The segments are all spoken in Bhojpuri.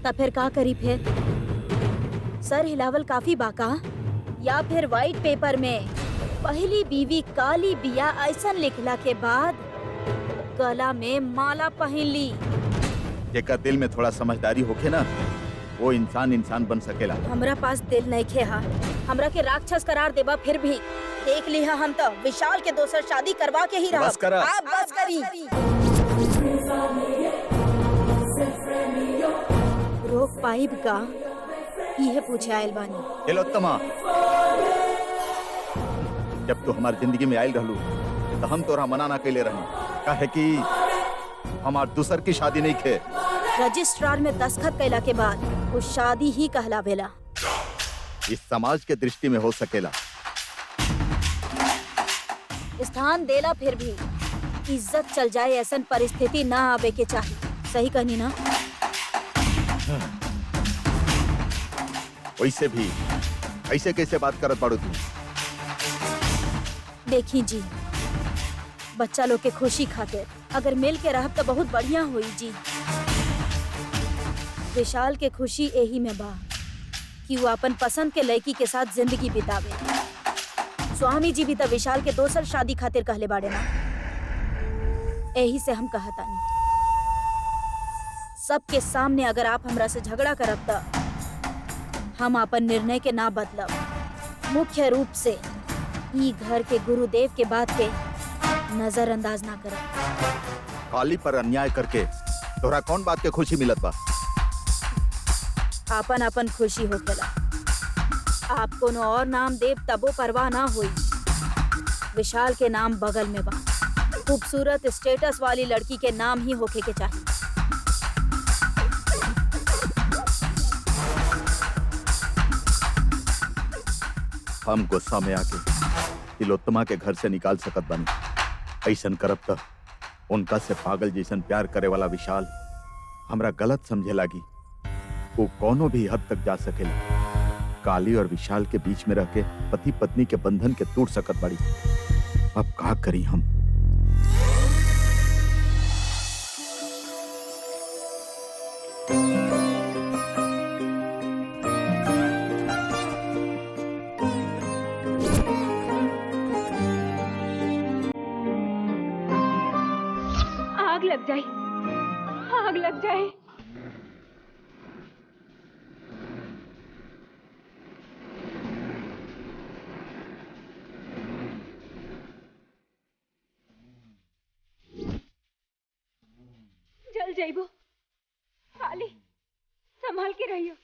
तब फिर का करी फिर? सर हिलावल काफी बाका, या फिर व्हाइट पेपर में पहली बीवी काली बिया ऐसन लिखला के बाद गला में माला पहन ली। जेकर दिल में थोड़ा समझदारी होखे ना, वो इंसान बन सकेला। हमरा पास दिल नहीं खे हा, हमरा के राक्षस करार देबा फिर भी देख लिहा हम तो विशाल के दोसर शादी करवा के ही रहा। बस करा। आप बस करी। रोक पाइब का यह पूछे आयल बानी। तिलोत्तमा, जब तू हमारी जिंदगी में आयल रहलू तो हम तोरा मना ना कैले रही, काहे कि हमार दूसर की शादी नहीं खे। रजिस्ट्रार में दस्तखत कैला के बाद वो शादी ही कहलावेला। इस समाज के दृष्टि में हो सकेला। स्थान देला फिर भी इज्जत चल जाए ऐसन परिस्थिति ना आवे के चाहिए। सही कहनी ना? वैसे भी ऐसे कैसे बात करत बाड़ू तू? देखी जी, बच्चा लोग के खुशी खातिर अगर मिल के रहब तो बहुत बढ़िया हुई जी। विशाल के खुशी यही में बा कि वो अपन पसंद के लड़की के साथ जिंदगी बितावे। स्वामी जी भी तो विशाल के दोसर शादी खातिर कहले बाड़े ना। यही से हम कहतानी, सबके सामने अगर आप हमरा से झगड़ा करब तो हम अपन निर्णय के ना बदलब। मुख्य रूप से ई घर के गुरुदेव के बात के नजरअंदाज ना करब। काली पर अन्याय करके तोरा कौन बात के खुशी मिलत बा? आपन अपन खुशी होखेला। आप कोनो और नाम देव तबो परवाह ना हुई। विशाल के नाम बगल में बा। खूबसूरत स्टेटस वाली लड़की के नाम ही होखे के चाहिए। हम गुस्सा में आके तिलोत्तमा के घर से निकाल सकत बानी। ऐसन करब त उनका से पागल जैसन प्यार करे वाला विशाल हमरा गलत समझे लागी। वो कोनो भी हद तक जा सकेला। काली और विशाल के बीच में रह के पति पत्नी के बंधन के टूट सकत बाड़ी। अब का करी हम? आग लग जाए, आग लग जाए। जल जाइबो। काली, संभाल के रहियो।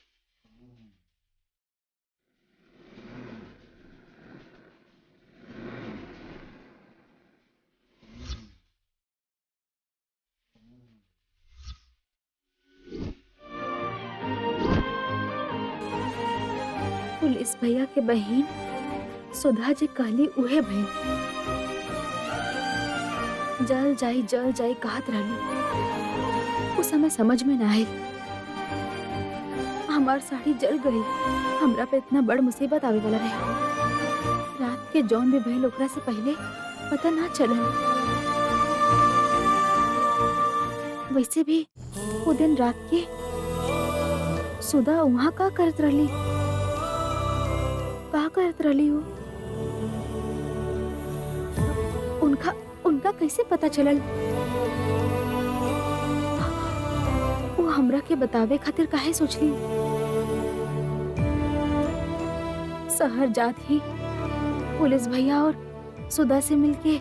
पुलिस भैया के बहन सुधा जी कहली उहे बहन। जल जाई कहत रहली। उस समय समझ में ना आई। हमार साड़ी जल गई। हमरा पे इतना बड़ मुसीबत आवे वाला रहे। रात के जौन भी भइल ओकरा से पहले पता ना चलल। वैसे भी वो दिन रात के सुधा वहाँ का करत रहली? का करत रहली वो? उनका कैसे पता चलल? वो हमरा के बतावे खातिर काहे सोचली? शहर जात ही पुलिस भैया और सुधा से मिलके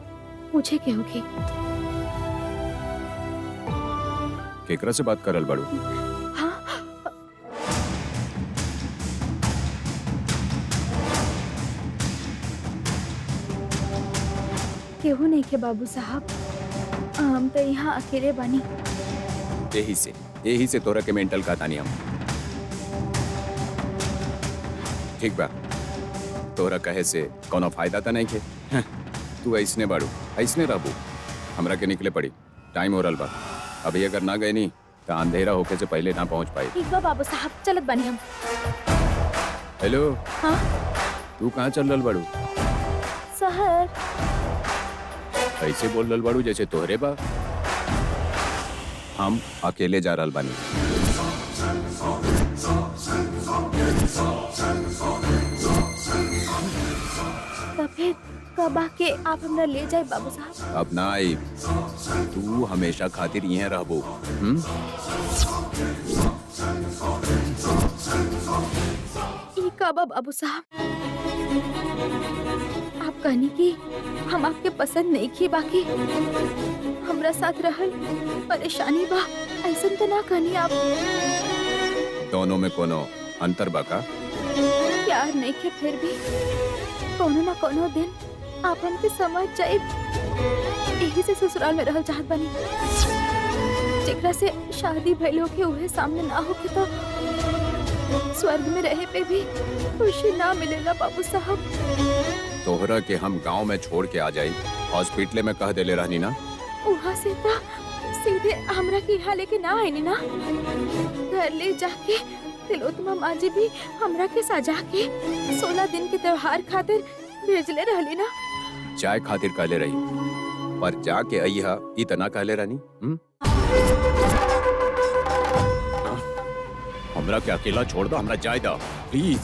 पूछे के होगी। केकरा से बात करल बाड़ू? केहू नहीं के बाबू साहब, हम तो यहाँ अकेले बानी। यही से तोरा के मेंटल का तानी हम। ठीक बा, तोरा कहे से कोनो फायदा तो नहीं के। तू ऐसने बाड़ू, ऐसने रहबू। हमरा के निकले पड़ी, टाइम हो रहा बा। अभी अगर ना गए नहीं तो अंधेरा होके से पहले ना पहुंच पाई। ठीक बा बाबू साहब, चलत बानी हम। हेलो। हाँ? तू कहाँ चल रहा बाड़ू? शहर। ऐसे बोल रहा बाड़ू जैसे तोहरे बा। हम अकेले जा रहा बानी। तो फिर कब आके आप हमरा ले जाए बाबू साहब? अब ना आई, तू हमेशा खातिर यहीं रहबो। ई काबा बाबू साहब, आप कहनी कि हम आपके पसंद नहीं की, बाकी हमरा साथ रहल परेशानी बा, ऐसा तो ना कहनी आप। दोनों में कोनो अंतर बा का? प्यार नहीं के फिर भी कोनो ना कोनो दिन आप हमके समझ जाए, यही से ससुराल में रहल चाहत बनी। जेकरा से शादी भइलो के उहे सामने ना होके तो स्वर्ग में रहे पे भी खुशी ना मिलेला बाबू साहब। तोहरा के हम गांव में छोड़ के आ जाई, हॉस्पिटल में कह देले रहनी ना। वहाँ से तो सीधे हमरा के यहाँ लेके ना आईनी ना, घर ले जाके तिलोत्तमा माँ जी भी हमरा के सजा के 16 दिन के त्योहार खातिर भेजले रहली ना। चाय खातिर कहले रही, पर जाके अइहा इतना कहले रहनी। हमरा के अकेला छोड़ दो, हमरा जाए दो प्लीज।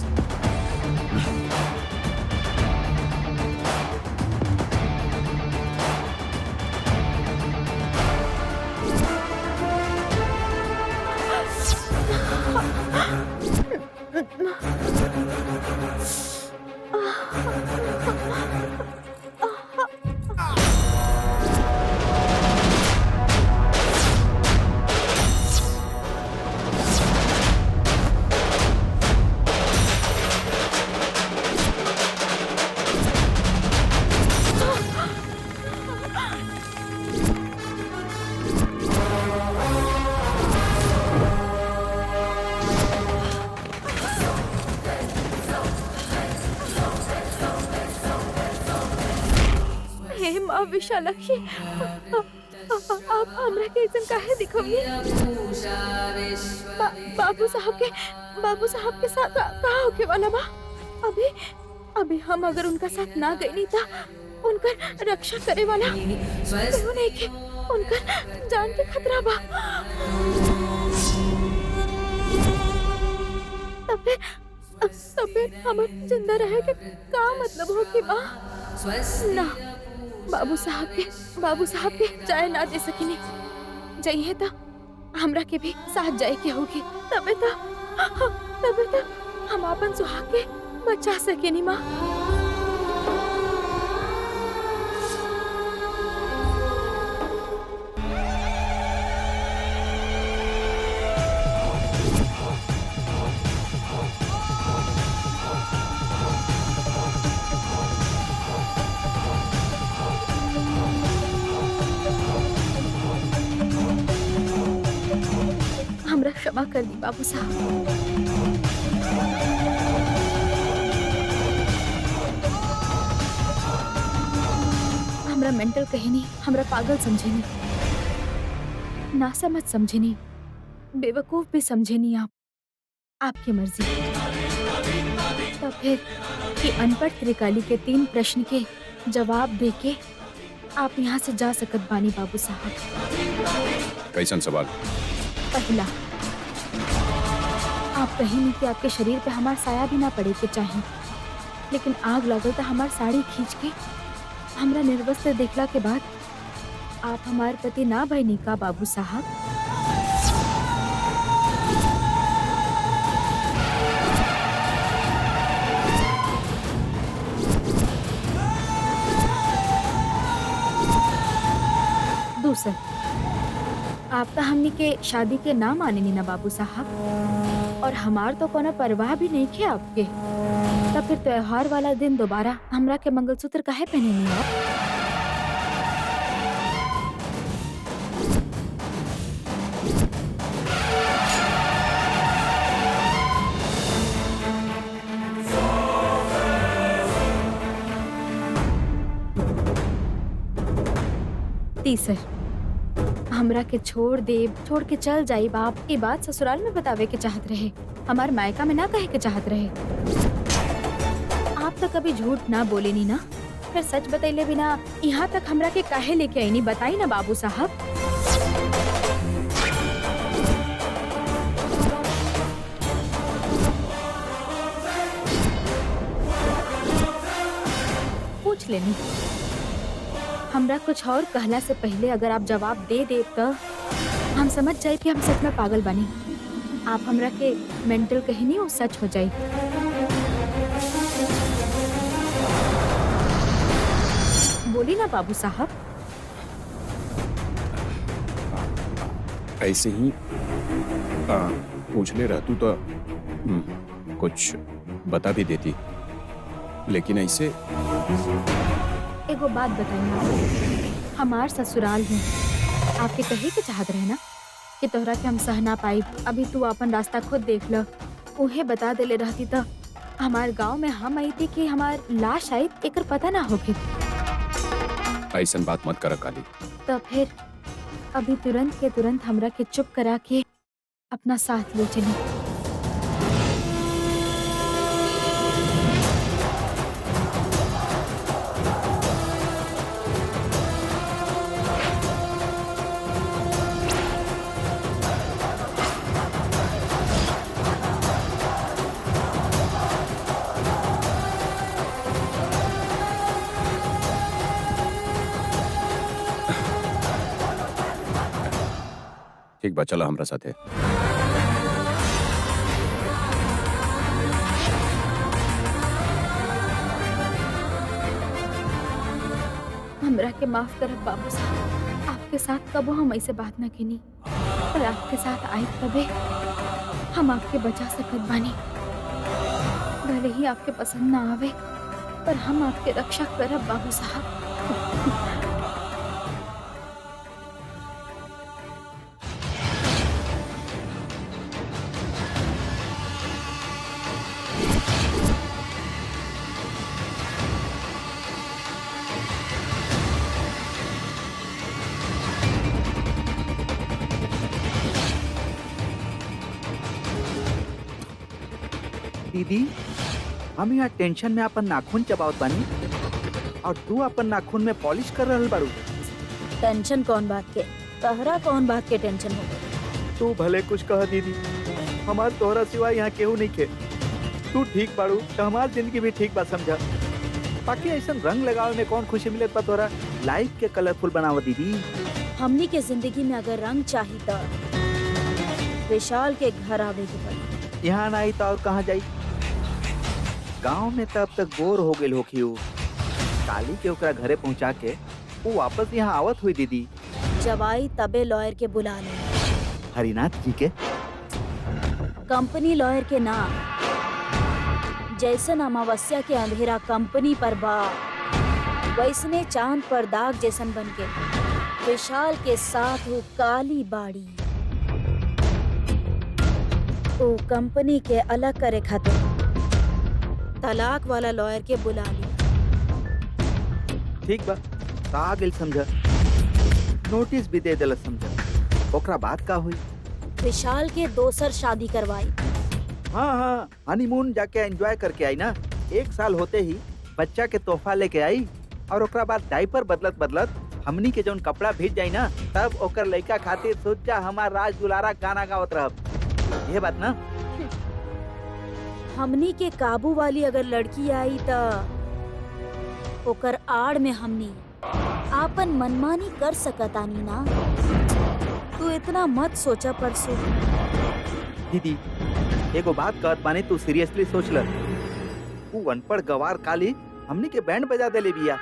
हे माँ विशालाक्षी, आप हमरा के ऐसा काहे दिखोगी? बाबू साहब के साथ कहाँ होके वाला बा? अभी हम अगर उनका साथ ना गई नहीं था, उनकर रक्षा करे वाला क्यों नहीं के? उनकर जान के खतरा बा। तब फिर हम जिंदा रहे के का मतलब हो कि बा? ना, बाबू साहब के जाए ना दे सकिनी। जाइए तो हमरा के भी साथ जाए के होगी, तबे तो हम अपन सुहाग के बचा सकेनी माँ। हमरा क्षमा कर दी बाबू साहब। हमरा मेंटल कहेनी, हमरा पागल समझेनी, ना समझ समझेनी, बेवकूफ भी समझेनी। आप आपकी मर्जी। तो फिर कि अनपढ़ त्रिकाली के 3 प्रश्न के जवाब देके आप यहाँ से जा सकत बानी बाबू साहब। कैसन सवाल? पहला, आप कहीं नहीं कि आपके शरीर पे हमार साया भी ना पड़े के चाहिए, लेकिन आग लगल तो हमार साड़ी खींच के हमरा निर्वस्त्र देखला के बाद आप हमार पति ना भइनी का बाबू साहब? दूसर, आप तो हमनी के शादी के ना मानेनी ना बाबू साहब, और हमार तो कोनो परवाह भी नहीं खे आपके। तब फिर त्योहार वाला दिन दोबारा हमरा के मंगलसूत्र काहे पहनेनी आप? तीसर, हमरा के छोड़ के चल जाई बाप, ये बात ससुराल में बतावे के चाहत रहे, हमार मायका में ना कहे के चाहत रहे। आप तो कभी झूठ ना बोले नी ना, फिर सच बतैले बिना यहाँ तक हमरा के काहे लेके आई नी, बताई ना बाबू साहब। पूछ लेनी। हमरा कुछ और कहला से पहले अगर आप जवाब दे दे तो हम समझ जाए कि हम सच में पागल बनी। आप हमरा के मेंटल कहनी वो सच हो जाए। बोली ना बाबू साहब। ऐसे ही पूछ ले रहा तू तो कुछ बता भी देती, लेकिन ऐसे एगो बात बताइए, हमार ससुराल है, आपके कहे के चाहत रहे ना कि तोहरा के हम सह ना पाई। अभी तू अपन रास्ता खुद देख ल। उहे बता देले रहती तो हमार गांव में हम आई थी कि हमार लाश आई एकर पता ना होके। ऐसा बात मत कर काली। तो फिर अभी तुरंत के तुरंत हमरा के चुप करा के अपना साथ ले चली। ठीक बा, चला हमरा साथे। हमरा के माफ करब बाबू साहब, आपके साथ कबो हम ऐसे बात न केनी, पर आपके साथ आई तबे हम आपके बचा सकत बानी। भले ही आपके पसंद ना आवे, पर हम आपके रक्षा करब बाबू साहब। दीदी, हम यहाँ टेंशन में अपन नाखून चबावत बानी और तू अपन नाखून में पॉलिश कर रहल बारू। टेंशन कौन बात के? तहरा कौन बात के टेंशन हो? तू भले कुछ कह दीदी, हमार तोहरा सिवाय यहाँ केहू नहीं के। तू ठीक बारू तो हमार जिंदगी भी ठीक बा, समझा। बाकी ऐसा रंग लगावे में कौन खुशी मिलत बा तोहरा? लाइफ के कलरफुल बनावा दीदी। हमनी के जिंदगी में अगर रंग चाहिए तो विशाल के घर आवे के पड़ी। यहाँ ना आई तो और कहाँ जाई? गांव में तब तक बोर हो गई होखी। काली के ओकरा घरे पहुँचा के वो वापस यहाँ आवत हुई दीदी। जब आई तबे लॉयर के बुला ले। हरिनाथ जी के कंपनी लॉयर के नाम जैसन अमावस्या के अंधेरा कंपनी पर बा, वैसने चांद पर दाग जैसन बनके विशाल के साथ वो काली बाड़ी। वो कंपनी के अलग करे खातिर तलाक वाला लॉयर के बुला ली। ठीक बा, आ गेल समझा। नोटिस भी दे दिला समझा। ओकरा बात का हुई? विशाल के दोसर शादी करवाई। हाँ, हनीमून जाके एंजॉय करके आई ना। 1 साल होते ही बच्चा के तोहफा लेके आई और ओकरा बाद डायपर बदलत बदलत हमनी के जौन कपड़ा भीज जाई ना, तब ओकर लड़का खातिर सोचा हमार राज दुलारा गाना गावत रहब। ये बात ना? हमनी के काबू वाली अगर लड़की आई तो ओकर आड़ में हमनी आपन मनमानी कर सकतानी ना। तू इतना मत सोचा परसों। दीदी, एगो बात कहत बानी, तू सीरियसली सोच ल। तू अनपढ़ गवार काली हमनी के बैंड बजा देले बिया।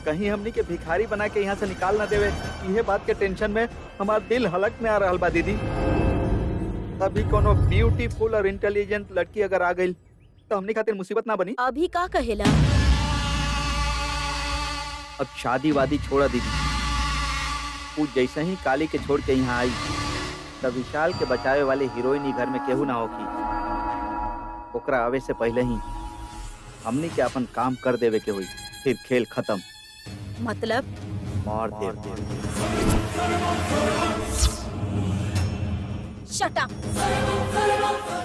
कहीं हमनी के भिखारी बना के यहाँ से निकाल ना देवे, ये बात के टेंशन में हमार दिल हलक में आ रहल बा दीदी। अभी कोनो ब्यूटीफुल और इंटेलिजेंट लड़की अगर आ गई तो हमनी खातिर मुसीबत ना बनी? अभी का कहेला? अब शादी वादी छोड़ा दीदी। तू जैसे ही काली के छोड़ के यहाँ आई तब विशाल के बचावे वाले हीरोइन ही घर में केहू ना होगी। ओकरा आवे से पहले ही हमनी के अपन काम कर देवे के हुई, फिर खेल खत्म। मतलब? मार देव। Shut up.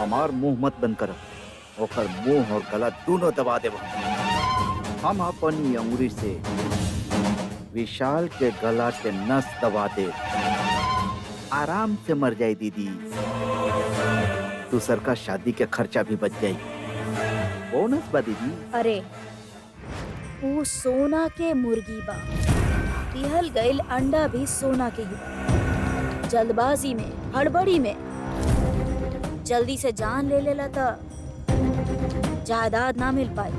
हमार मुंह मत बंद कर, ओकर मुंह और गला दोनों दबा देव। हम अपनी अंगुली से विशाल के गला के नस दबा दे, आराम से मर जाए दीदी। दूसर का शादी के खर्चा भी बच जाए। बोनस बा दीदी। अरे वो सोना के मुर्गी बा, दिहल गईल अंडा भी सोना के ही बा। जल्दबाजी में, हड़बड़ी में जल्दी से जान ले लेला त जायदाद ना मिल पाई,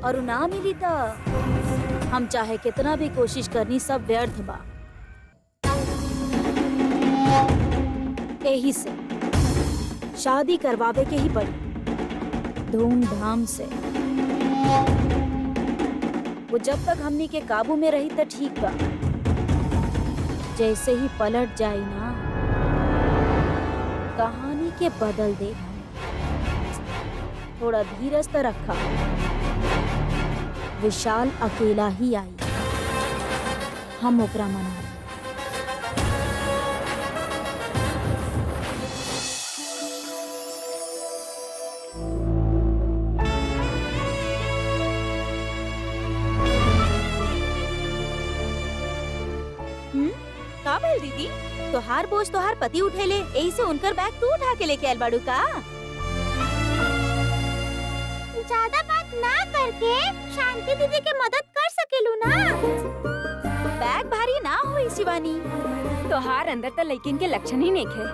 और ना मिली त हम चाहे कितना भी कोशिश करनी सब व्यर्थ बा। यही से शादी करवावे के ही पड़ी, धूमधाम से। वो जब तक हमनी के काबू में रही त ठीक बा, जैसे ही पलट जाई ना कहानी के बदल दे। थोड़ा धीरज तो रखा, विशाल अकेला ही आई, हम ओकरा मना लें। का भेल दीदी? तोहार बोझ तोहार पति उठेले, यही से उनकर बैग तू उठा के लेके आयल बाड़ू का? ज्यादा बात ना करके शांति दीदी के मदद कर सकेलू ना। बैग भारी ना हुई शिवानी। तोहार अंदर त लड़किन के लक्षण ही नहीं थे।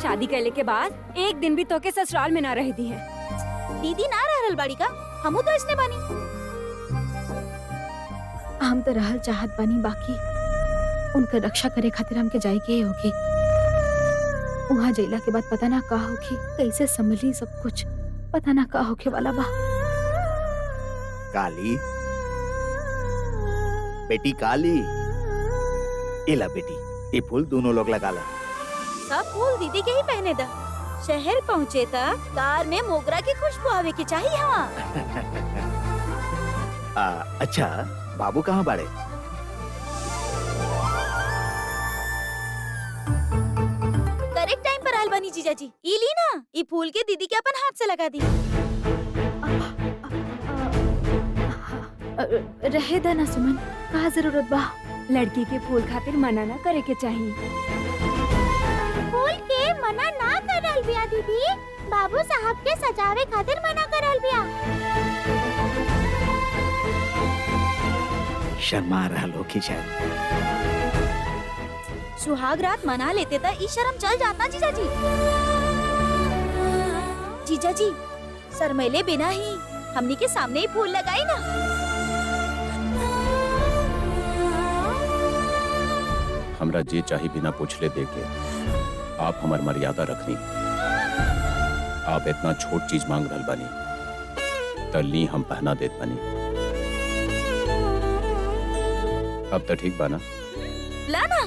शादी करले के बाद एक दिन भी तोके ससुराल में ना रह दी है। दीदी ना रहल बाड़ी का? हमू तो इसने बानी। हम तो रहल चाहत बानी, बाकी उनका रक्षा करे खातिर हमके जाए के होगी। वहाँ जइला के बाद पता ना का होगी, कैसे संभली सब कुछ, पता ना का होके वाला बा। काली बेटी, काली इला बेटी, ये फूल दोनों लोग लगा ला। सब फूल दीदी के ही पहने दा। शहर पहुँचे तक कार में मोगरा की खुशबू आवे की चाहिए। हाँ अच्छा, बाबू कहाँ बाड़े? करेक्ट टाइम पर आयल बनी जीजा जी। ई ली ना, ई फूल के दीदी के अपन हाथ से लगा दी। रहे दा ना सुमन, का जरूरत बा? लड़की के फूल खातिर मना ना करे के चाहिए। फूल के मना ना करल बिया दीदी, बाबू साहब के सजावे खातिर मना करल बिया। शर्मा रहल होगी शायद। सुहाग रात मना लेते था, ई शर्म चल जाता जीजा जी। जीजा जी, शर्मेले बिना ही हमनी के सामने ही फूल लगाई ना। हमरा जे चाही बिना पूछले देके आप हमार मर्यादा रखनी। आप इतना छोट चीज मांग रहल बानी, तल्ली हम पहना देत बानी। अब तो ठीक बाना? लाना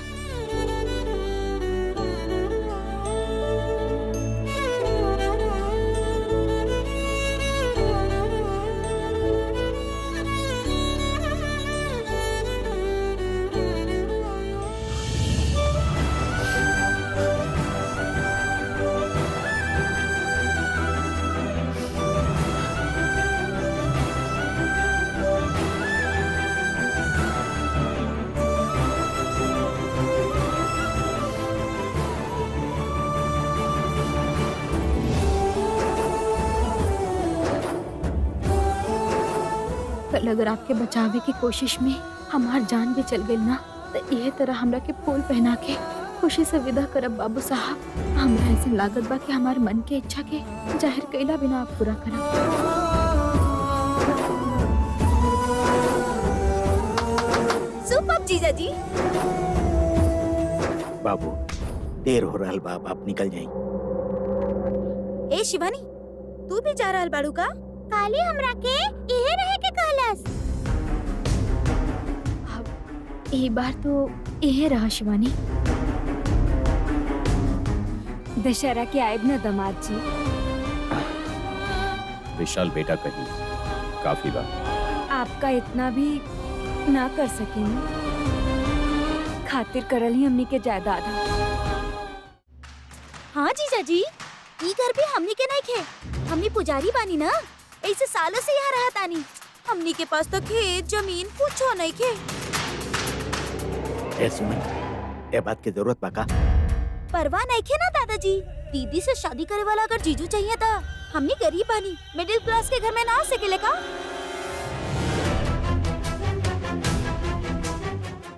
कल अगर आपके बचावे की कोशिश में हमार जान भी चल गई ना, तो यह तरह हमरा के फूल पहना के खुशी से विदा करब बाबू साहब। हमरा ऐसा लागत बा कि हमार मन के इच्छा के जाहिर कैला बिना आप पूरा करब। सुपर जीजा जी। बाबू देर हो रहल बा, आप निकल जाई। ए शिवानी, तू भी जा रहल बाड़ू का? काली हमरा के इहे रहे के कहलस। एक बार तो यह रहा शिवानी। दशहरा के आयब न दमाद जी। विशाल बेटा कहीं काफी बा। आपका इतना भी ना कर सकेंगे, खातिर करल ही हमनी के जायदाद है। हाँ जीजा जी, ई घर भी हमनी के नहीं खे। हमनी पुजारी बानी ना, ऐसे सालों से यहाँ रहा तानी। हमनी के पास तो खेत जमीन कुछ नहीं खे। ए सुमन, ए बात की जरूरत बा का? परवाह नहीं खे ना दादाजी। दीदी से शादी करे वाला अगर जीजू चाहिए था, हमने गरीब बानी, मिडिल क्लास के घर में ना आ सकेले का?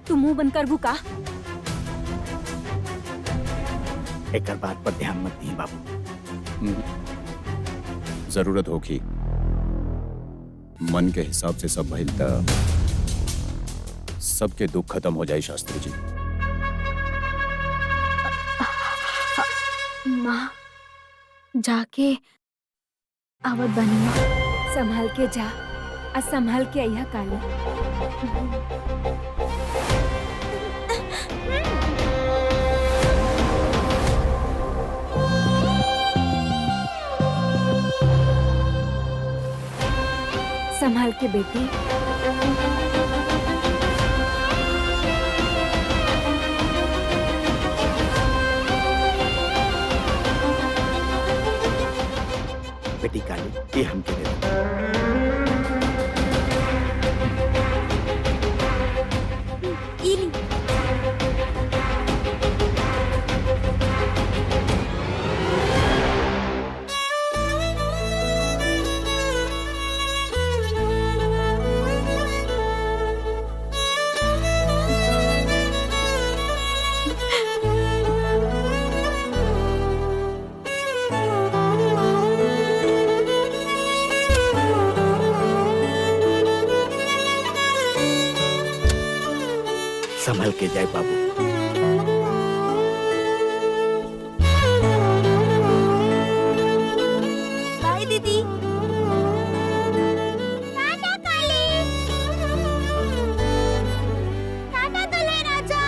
तू मुंह बंद कर का? एक बात पर ध्यान मत दी बाबू। जरूरत होगी मन के हिसाब से सब भइल त सबके दुख खत्म हो जाए शास्त्री जी। माँ जाके आवत बनी माँ। संभाल के जा और संभाल के अइहा काली। संभाल के बेटी। बेटी काली, ये हमके दे दो। ई ली। संभल के जाए बाबू। बाय दीदी। टाटा काली। टाटा दुल्हे राजा।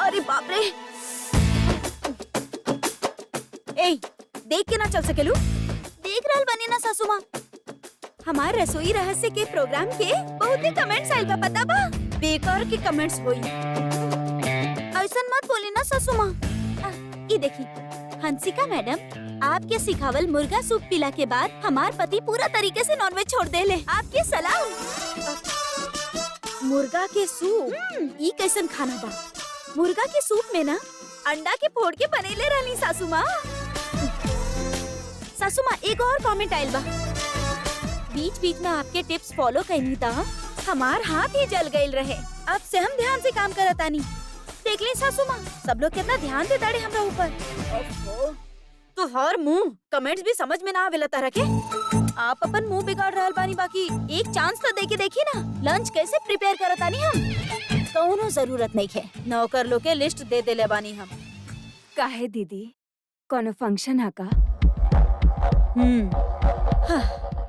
अरे बाप रे। ए, देख के ना चल सकेलू? देख रहल बनी ना सासू माँ। हमार रसोई रहस्य के प्रोग्राम के बहुत ही कमेंट्स आइल बा, पता बा? बेकार के कमेंट्स होई। ऐसन मत बोली ना सासू माँ। ई देखी, हंसिका मैडम, आपके सिखावल मुर्गा सूप पिला के बाद हमार पति पूरा तरीके से नॉनवेज छोड़ देले। आपके सलाम। मुर्गा के सूप, ई कैसन खाना बा? मुर्गा के सूप में ना अंडा के फोड़ के बनेले रहनी सासू माँ। सासू माँ, एक और कमेंट आइल बा। बीच बीच में आपके टिप्स फॉलो कैनी था, हमार हाथ ही जल गईल रहे। अब से हम ध्यान से काम करत आनी। देख ली सासू माँ, सब लोग कितना ध्यान देता रहे हमरा ऊपर। ओफो, तो हर मुंह कमेंट्स भी समझ में ना आवेला तरह के। आप अपन मुंह बिगाड़ रहल बानी, बाकी एक चांस तो देके देखी ना, लंच कैसे प्रिपेयर करत आनी हम। कौनो जरूरत नहीं है, नौकर लोग के लिस्ट दे देले बानी हम। काहे दीदी, कोनो फंक्शन है का?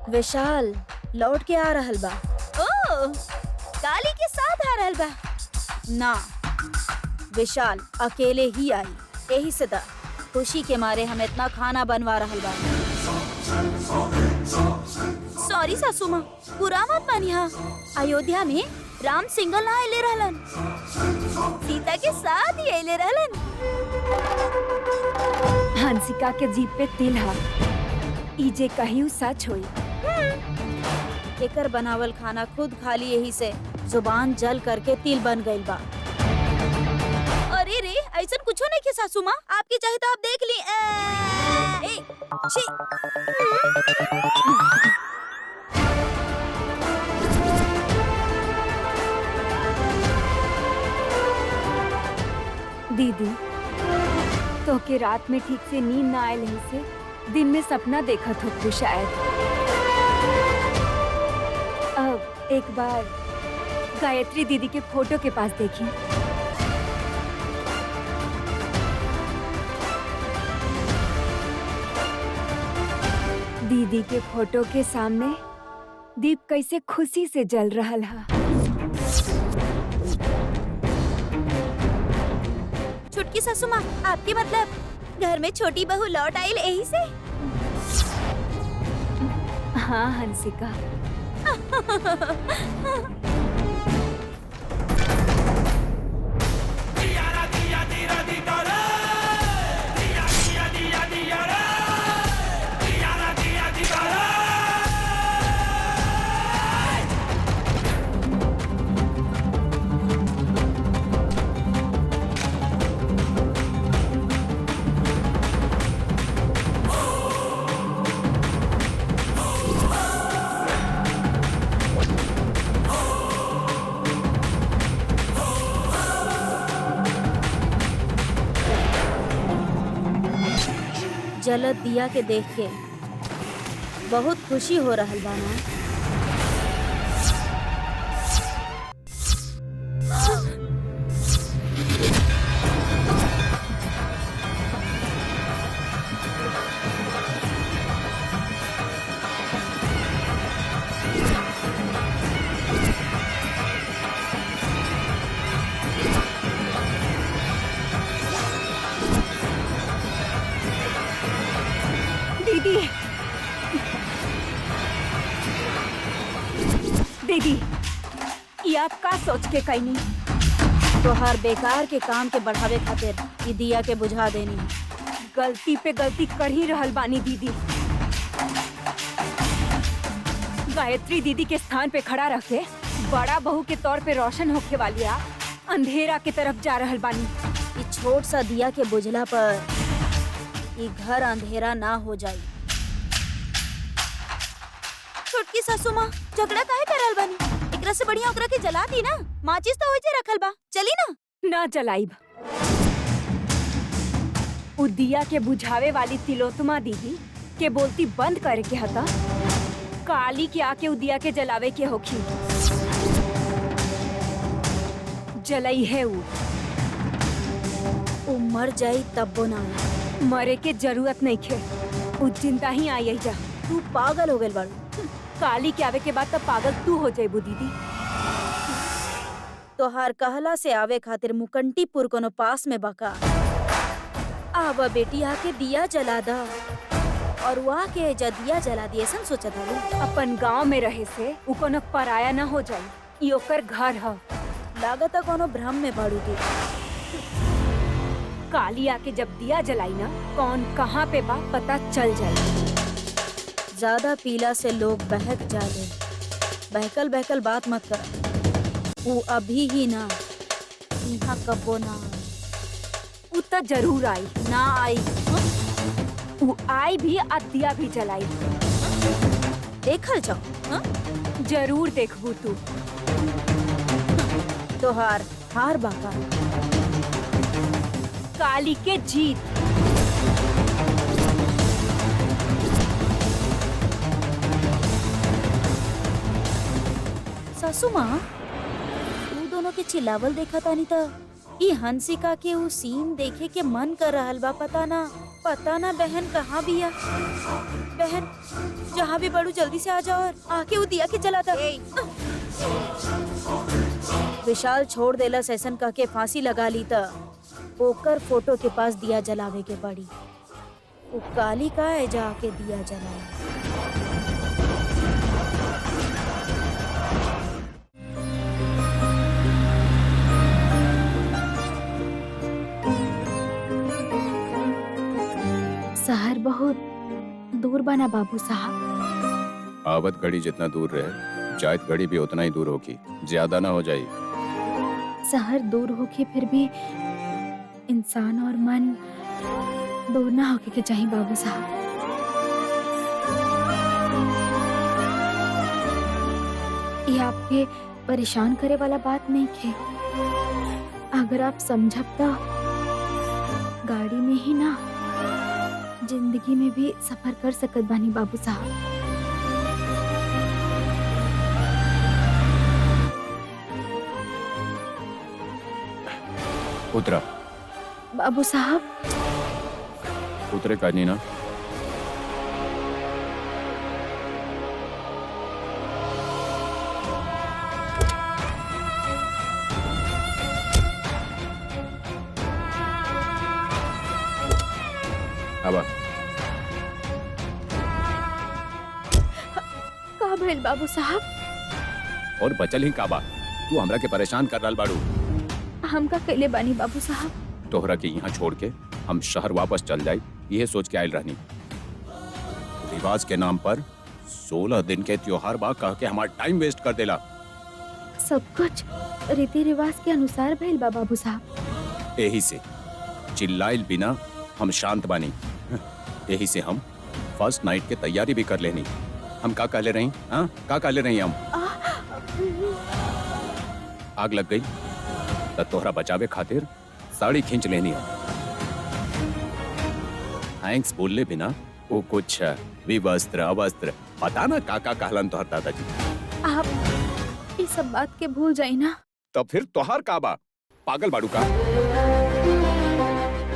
विशाल लौट के आ रहल बा। ओ, काली के साथ आ रहल बा। ना, विशाल अकेले ही आई, यही से दा खुशी के मारे हम इतना खाना बनवा रहल बा। सॉरी सासू माँ, बुरा मत मानिया। अयोध्या में राम सिंगल ना आइले रहलन, सीता के साथ ही आइले रहलन। हंसिका के जीप पे तिल हा, इजे कहियो सच होई। एकर बनावल खाना खुद खा ली, यही से जुबान जल करके तिल बन गइल बा। अरे रे, ऐसा कुछ नहीं के सासू माँ, आपकी चाहे तो आप देख ली। ए, छी। दीदी, तो के रात में ठीक से नींद ना आए रही से दिन में सपना देखत हो तू शायद। अब एक बार गायत्री दीदी के फोटो के पास देखी। दीदी के फोटो के सामने दीप कैसे खुशी से जल रहा है। छुटकी सासू माँ, आपके मतलब घर में छोटी बहू लौट आई यही से। हाँ हंसिका, जलत दिया के देख के बहुत खुशी हो रहल बा ना। दीदी, दीदी, ये आप का सोच के कहीं नहीं? तोहार बेकार के काम के बढ़ावे खातिर ई दिया के बुझा देनी। गलती पे गलती कर ही रहल बानी दीदी। गायत्री दीदी के स्थान पे खड़ा रख के बड़ा बहू के तौर पे रोशन होके वाली आप अंधेरा की तरफ जा रहल बानी। ई छोट सा दिया के बुझला पर ई घर अंधेरा ना हो जाई। छोटकी सासू माँ झगड़ा काहे करल बानी? एकरा से बढ़िया ओकरा के जला दी ना। माचिस तो ओइजे रखल बा, चली ना। ना जलाइब। उ दिया के बुझावे वाली तिलोत्तमा दीदी के बोलती बंद करे के हता। काली के आके उ दिया के जलावे के होखी। जलई है उ मर जाई तब बोना। मरे के जरूरत नहीं खे। उ जिंदा ही आई जा। तू पागल हो गइल बाड़ू। काली के आवे के बाद तब पागल तू हो जाइबू दीदी। तोहार कहला से आवे खातिर मुकंटीपुर कोनो पास में बका। आवा बेटी आके दिया जला दा और वहाँ के एजा दिया जला दिए सन सोचत हूँ। अपन गांव में रहे से उ कोनो पराया न हो जाई। ई ओकर घर ह। लागत कोनो भ्रम में बाड़ू तू। काली आके जब दिया जलाई ना, कौन कहाँ पे बा पता चल जाए। ज्यादा पीला से लोग बहक जाले। बहकल बहकल बात मत कर। वो अभी ही ना, यहाँ कबो ना उ त जरूर आई। ना आई। उ आई भी आ दिया भी जलाई। देखल जाओ। हाँ? जरूर देखबू तू। तोहार हार बाका। काली के जीत। सासू माँ, तू दोनों के चिल्लावल देखा तानी था। ई हंसिका के उ सीन देखे के मन कर रहल बा। पता ना बहन कहाँ बिया। बहन जहाँ भी बड़ू जल्दी से आ जाओ और आके उ दिया के जला दा। विशाल छोड़ देला सेशन कह के फांसी लगा ली था। ओकर फोटो के पास दिया जलावे के पड़ी। वो काली का है जाके दिया जलाया। शहर बहुत दूर बना बाबू साहब। आवत घड़ी जितना दूर रहे, शायद घड़ी भी उतना ही दूर होगी। ज्यादा ना हो जाए। शहर दूर होके फिर भी इंसान और मन दूर ना होके के चाहिए बाबू साहब। ये आपके परेशान करे वाला बात नहीं है। अगर आप समझब तो गाड़ी में ही ना, जिंदगी में भी सफर कर सकत बानी बाबू साहब। उतरा। बाबू साहब, उतरे का नहीं ना। अब का भइल बाबू साहब? और बचल ही काबा, तू हमरा के परेशान कर रहल बाड़ू। हम का कैले बानी बाबू साहब? तोहरा के यहाँ छोड़ के हम शहर वापस चल जाए, यह सोच के आयल रहनी। रिवाज के नाम पर 16 दिन के त्योहार बा कह के हमारा टाइम वेस्ट कर देला। सब कुछ रीति रिवाज के अनुसार भइल बा बाबू साहब। यही से चिल्लाइल बिना हम शांत बानी। यही से हम फर्स्ट नाइट के तैयारी भी कर लेनी। हम का कहले रही? हाँ, का कहले रही हम? आग लग गई तो तोहरा बचावे खातिर साड़ी खींच लेनी हम। थैंक्स बोलले बिना वो कुछ विवस्त्र अवस्त्र पता ना का कहलन तोहर दादाजी। आप इस सब बात के भूल जाई ना। तो फिर तोहार का बा? पागल बाड़ू का?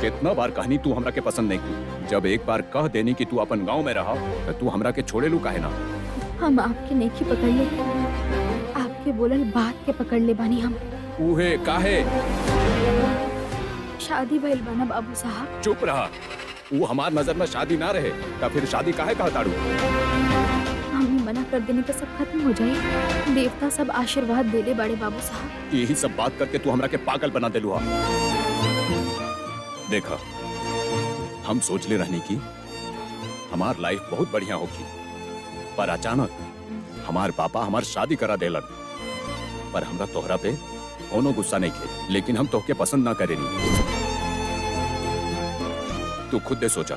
कितना बार कहनी तू हमरा के पसंद नहीं की। जब एक बार कह देनी कि तू अपन गांव में रहा तो तू हमरा के छोड़े लू काहे ना? हम आपके नेकी पकड़ ले, आपके बोलल बात के पकड़ ले बानी हम। उहे काहे? शादी भइल बा ना बाबू साहब। चुप रहा। वो हमार नजर में शादी ना रहे तो फिर शादी काहे कहताड़ू? हमने मना कर देने पे सब खत्म हो जाए। देवता सब आशीर्वाद देले बाड़े बाबू साहब। यही सब बात करके तू हमरा के पागल बना देलू हा। देखा, हम सोच ले रहनी की हमार लाइफ बहुत बढ़िया होगी, पर अचानक हमार पापा हमार शादी करा देलन। पर हमरा तोहरा पे कोनो गुस्सा नहीं थे, लेकिन हम तोहके पसंद ना करेनी। तू खुद दे सोचा,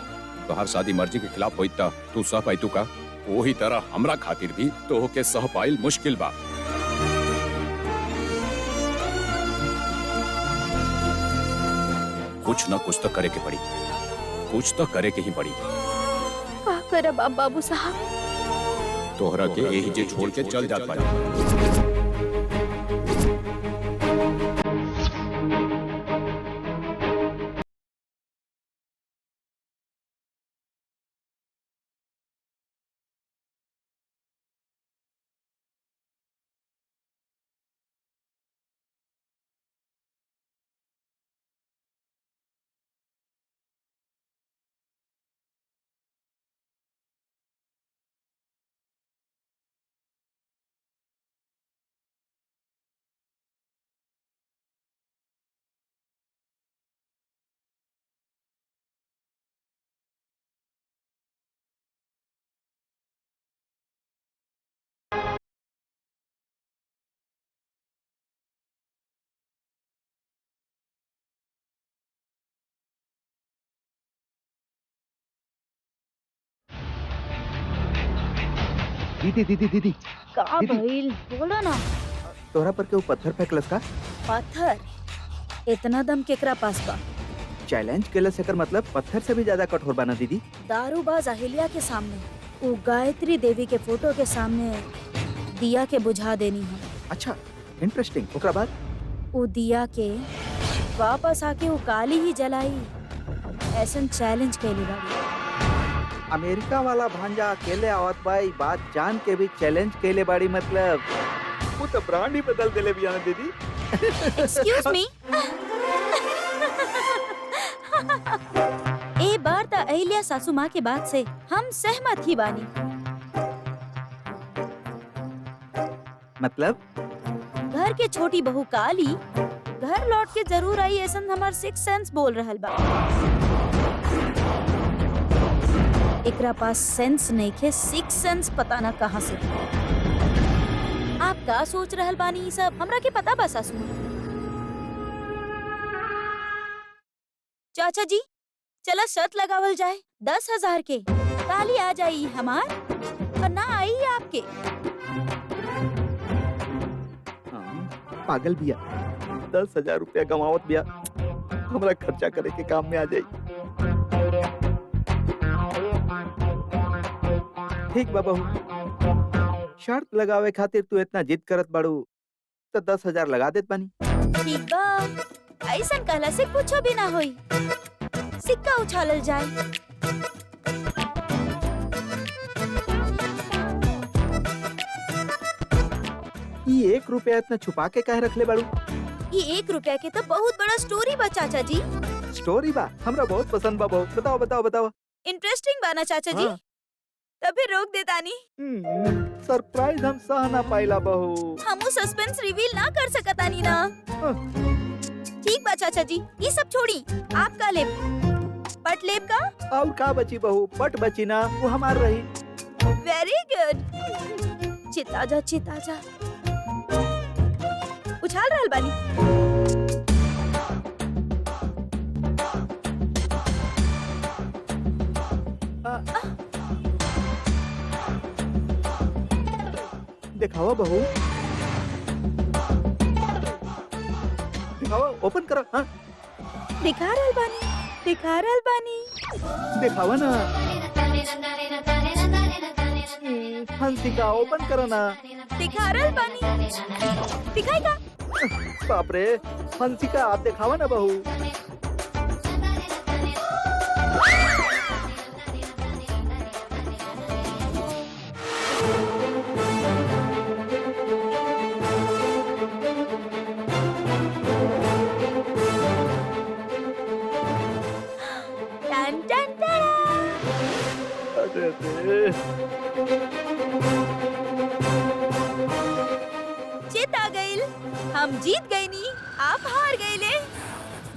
तोहार शादी मर्जी के खिलाफ होई ता तू सह पाई तू का? वही तरह हमरा खातिर भी तोहके सह पाइल मुश्किल बा। कुछ ना कुछ तो करे के पड़ी, कुछ तो करे के ही पड़ी। का करब अब बाबू साहब? तोहरा के यही जे छोड़ के चल जात बाड़ी। दीदी दीदी दीदी, का दीदी। भइल? बोलो ना। तोहरा पर के वो पत्थर फेंकलस का? पत्थर? इतना दम केकरा पास बा? चैलेंज केलस एकर मतलब पत्थर से भी ज्यादा कठोर बना दीदी। दारूबाज अहिल्या के सामने, वो गायत्री देवी के फोटो के सामने दिया के बुझा देनी हम। अच्छा, इंटरेस्टिंग। ओकरा बाद वो दिया के वापस आके वो काली ही जलाई। ऐसन चैलेंज कैली बाड़ी। अमेरिका वाला भांजा अकेले आवत बाई, बात जान के भी चैलेंज केले बाड़ी, मतलब वो तो ब्रांड ही बदल देले बिया ना दीदी। Excuse me. ए बार त अहिल्या सासू माँ के बात से हम सहमत ही बानी। मतलब घर के छोटी बहू काली घर लौट के जरूर आई, ऐसन हमार सिक्स सेंस बोल रहल बा। एकरा पास सेंस नहीं खे, सिक्स सेंस पता ना कहाँ से। आप का सोच रहल बानी ई सब? हमरा के पता बा सासू माँ। चाचा जी, चला शर्त लगावल जाए 10,000 के। काली आ जाई हमार और ना आई आपके। पागल बिया, 10,000 रुपया कमावत बिया, हमरा खर्चा करे के काम में आ जाई। ठीक बा बहू, शर्त लगावे खातिर तू इतना जिद करत बाड़ू तो 10,000 लगा देत बानी। ठीक बा, ऐसन कहला से कुछ भी ना होई। सिक्का उछालल जाए। ये 1 रुपया इतना छुपा के काहे रखले बाड़ू? ये 1 रुपया के तो बहुत बड़ा स्टोरी बा चाचा जी। स्टोरी बा, हमरा बहुत पसंद बा बहू। बताओ बताओ बताओ। इंटरेस्टिंग बाना चाचा जी। हाँ। तभी रोक देतानी। सरप्राइज हम सह ना पाइला बहू। हमू सस्पेंस रिवील ना कर सकतानी ना। ठीक बा चाचा जी, ये सब छोड़ी। आपका लेप पट लेप का और का बची बहू, पट बची ना, वो हमार रही। Very good. चिताजा चिताजा उछाल रहल बानी। दिखावा बहू, दिखावा, ओपन करो। हाँ दिखा रहल बानी, दिखा रहल बानी। दिखावा ना। हंसिका ओपन करो ना। दिखा रहल बानी। दिखाएगा। बाप रे, हंसिका आप दिखावा ना बहू। टन टन टन। अरे रे। जीत आ गइल। हम जीत गई नी, आप हार गइले।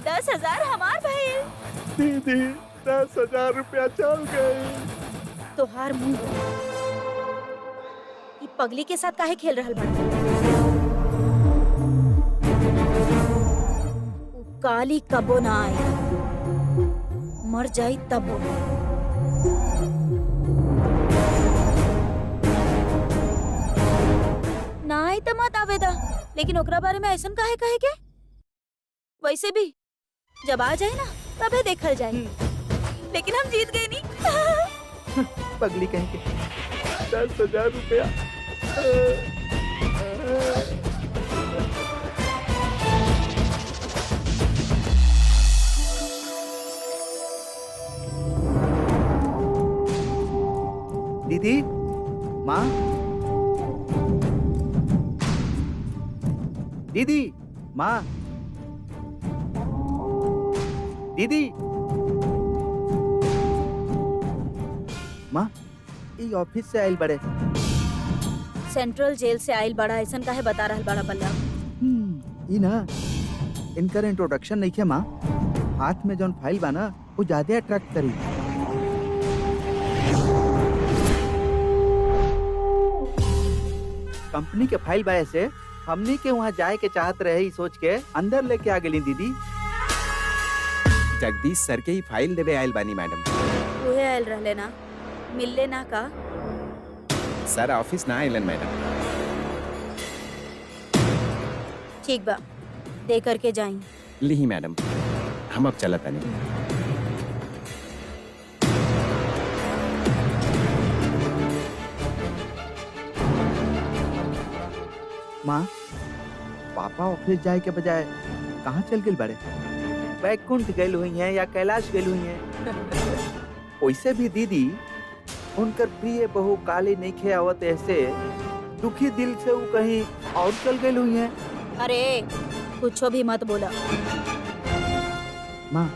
10,000 हमार भइल। दीदी 10,000 रुपया चल गए। तोहार मुंह ई पगली के साथ काहे खेल रहल बाड़ा? उ काली कबो ना आई, मर जाई तबो। ना आई त मत आवेदा, लेकिन ओकरा बारे में ऐसन काहे कहे के? वैसे भी जब आ जाए ना तबे देखल जाए। लेकिन हम जीत गए नी। पगली कहीं के 10,000 रुपया। दीदी, माँ, दीदी, माँ, दीदी, माँ, ई ऑफिस से आयल बड़े। सेंट्रल जेल से आइल बड़ा ऐसन काहे बता रहल बड़ा बल्ला? ई ना इनकर इंट्रोडक्शन नहीं है माँ। हाथ में जौन फाइल बा ना वो ज्यादा अट्रैक्ट करी। कंपनी के फाइल बा ऐसे हमनी के वहाँ जाए के चाहत रहे, ही सोच के अंदर लेके आ गेली दीदी। जगदीश सर के ही फाइल देवे आयल बानी मैडम। उहे आइल रहले ना, मिलले ना का? सर ऑफिस ना आइलन मैडम। ठीक बा, दे करके जाई। ली मैडम, हम अब चलत नहीं। माँ, पापा ऑफिस जाए के बजाय कहाँ चल गए बड़े? बैकुंठ गई हुई हैं या कैलाश गई हुई हैं? वैसे भी दीदी उनकर प्रिय बहू काली नहीं खे आवत, ऐसे दुखी दिल से वो कहीं और चल गई हुई हैं। अरे कुछो भी मत बोला। माँ,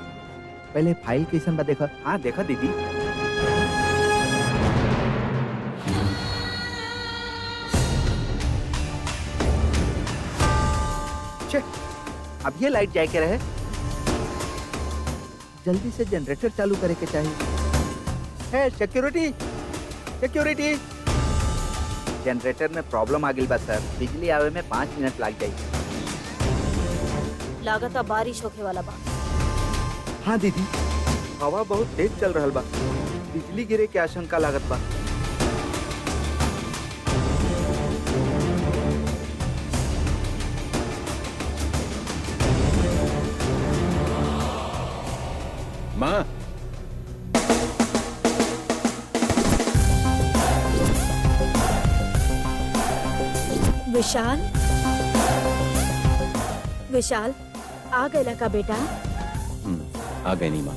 पहले फाइल कैसन बा देखा। हाँ देखा दीदी। छे, अब ये लाइट जाए के रहे। जल्दी से जनरेटर चालू करे के चाहिए। है सिक्योरिटी, सिक्योरिटी। जनरेटर में प्रॉब्लम आ गई बा सर, बिजली आवे में 5 मिनट लग जाएगी। लागता बारिश होके वाला बा। हाँ दीदी, हवा बहुत तेज चल रहा बा, बिजली गिरे के आशंका लागत बा। माँ, विशाल, विशाल आ गया का बेटा? आ गए नहीं माँ।